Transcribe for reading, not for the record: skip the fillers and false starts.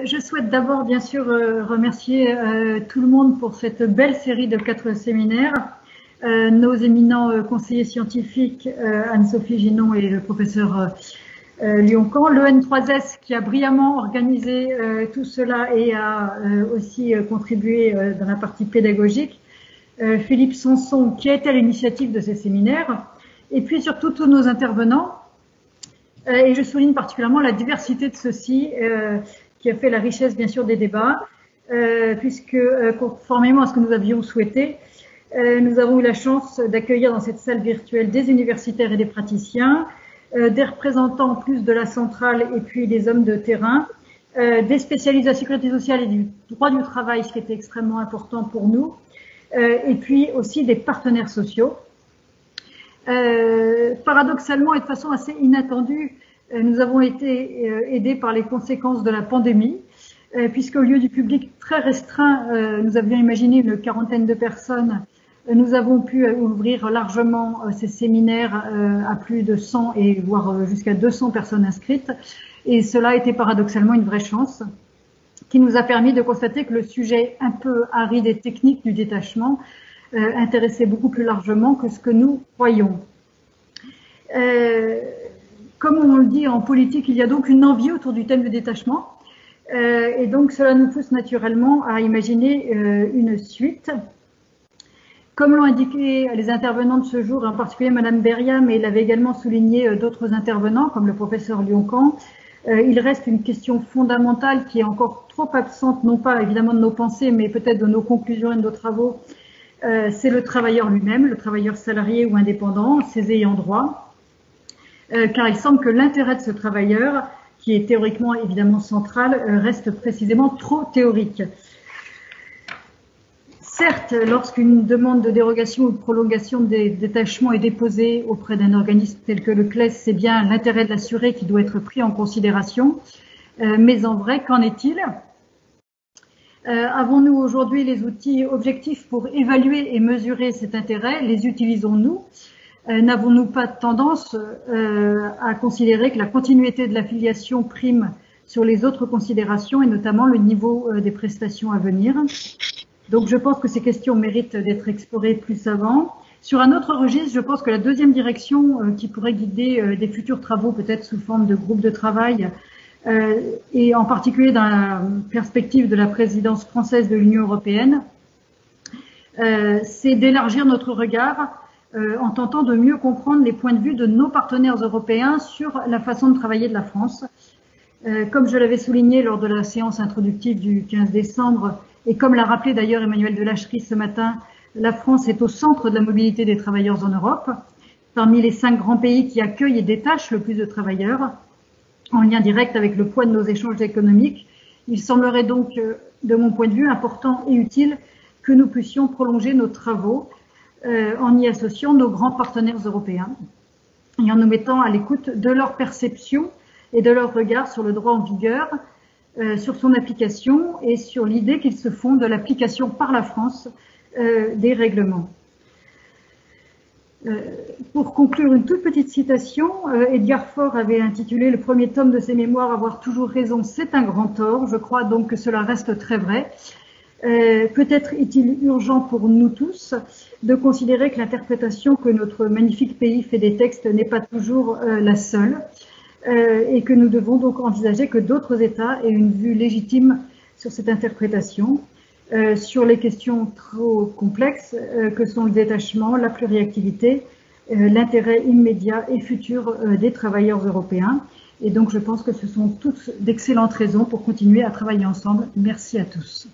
Je souhaite d'abord, bien sûr, remercier tout le monde pour cette belle série de 4 séminaires. Nos éminents conseillers scientifiques, Anne-Sophie Ginon et le professeur Lyon-Camp, l'EN3S qui a brillamment organisé tout cela et a aussi contribué dans la partie pédagogique, Philippe Sanson qui a été à l'initiative de ces séminaires, et puis surtout tous nos intervenants. Et je souligne particulièrement la diversité de ceux-ci qui a fait la richesse bien sûr des débats, puisque conformément à ce que nous avions souhaité, nous avons eu la chance d'accueillir dans cette salle virtuelle des universitaires et des praticiens, des représentants plus de la centrale et puis des hommes de terrain, des spécialistes de la sécurité sociale et du droit du travail, ce qui était extrêmement important pour nous, et puis aussi des partenaires sociaux. Paradoxalement et de façon assez inattendue, nous avons été aidés par les conséquences de la pandémie, puisqu'au lieu du public très restreint, nous avions imaginé une quarantaine de personnes, nous avons pu ouvrir largement ces séminaires à plus de 100 et voire jusqu'à 200 personnes inscrites, et cela a été paradoxalement une vraie chance, qui nous a permis de constater que le sujet un peu aride et technique du détachement intéressait beaucoup plus largement que ce que nous croyons. Comme on le dit en politique, il y a donc une envie autour du thème du détachement, et donc cela nous pousse naturellement à imaginer une suite. Comme l'ont indiqué les intervenants de ce jour, en particulier Madame Beria, mais l'avait également souligné d'autres intervenants, comme le professeur Lyon-Camp, il reste une question fondamentale qui est encore trop absente, non pas évidemment de nos pensées, mais peut-être de nos conclusions et de nos travaux. C'est le travailleur lui-même, le travailleur salarié ou indépendant, ses ayants droit, car il semble que l'intérêt de ce travailleur, qui est théoriquement évidemment central, reste précisément trop théorique. Certes, lorsqu'une demande de dérogation ou de prolongation des détachements est déposée auprès d'un organisme tel que le CLES, c'est bien l'intérêt de l'assuré qui doit être pris en considération, mais en vrai, qu'en est-il ? Avons-nous aujourd'hui les outils objectifs pour évaluer et mesurer cet intérêt? Les utilisons-nous? N'avons-nous pas tendance à considérer que la continuité de l'affiliation prime sur les autres considérations et notamment le niveau des prestations à venir? Donc je pense que ces questions méritent d'être explorées plus avant. Sur un autre registre, je pense que la deuxième direction qui pourrait guider des futurs travaux, peut-être sous forme de groupe de travail, et en particulier dans la perspective de la présidence française de l'Union européenne, c'est d'élargir notre regard en tentant de mieux comprendre les points de vue de nos partenaires européens sur la façon de travailler de la France. Comme je l'avais souligné lors de la séance introductive du 15 décembre, et comme l'a rappelé d'ailleurs Emmanuel Delachery ce matin, la France est au centre de la mobilité des travailleurs en Europe, parmi les 5 grands pays qui accueillent et détachent le plus de travailleurs, en lien direct avec le poids de nos échanges économiques. Il semblerait donc, de mon point de vue, important et utile que nous puissions prolonger nos travaux en y associant nos grands partenaires européens et en nous mettant à l'écoute de leur perception et de leur regard sur le droit en vigueur, sur son application et sur l'idée qu'ils se font de l'application par la France des règlements. Pour conclure, une toute petite citation, Edgar Faure avait intitulé le premier tome de ses mémoires « Avoir toujours raison, c'est un grand tort ». Je crois donc que cela reste très vrai. Peut-être est-il urgent pour nous tous de considérer que l'interprétation que notre magnifique pays fait des textes n'est pas toujours la seule, et que nous devons donc envisager que d'autres États aient une vue légitime sur cette interprétation, sur les questions trop complexes que sont le détachement, la pluriactivité, l'intérêt immédiat et futur des travailleurs européens. Et donc je pense que ce sont toutes d'excellentes raisons pour continuer à travailler ensemble. Merci à tous.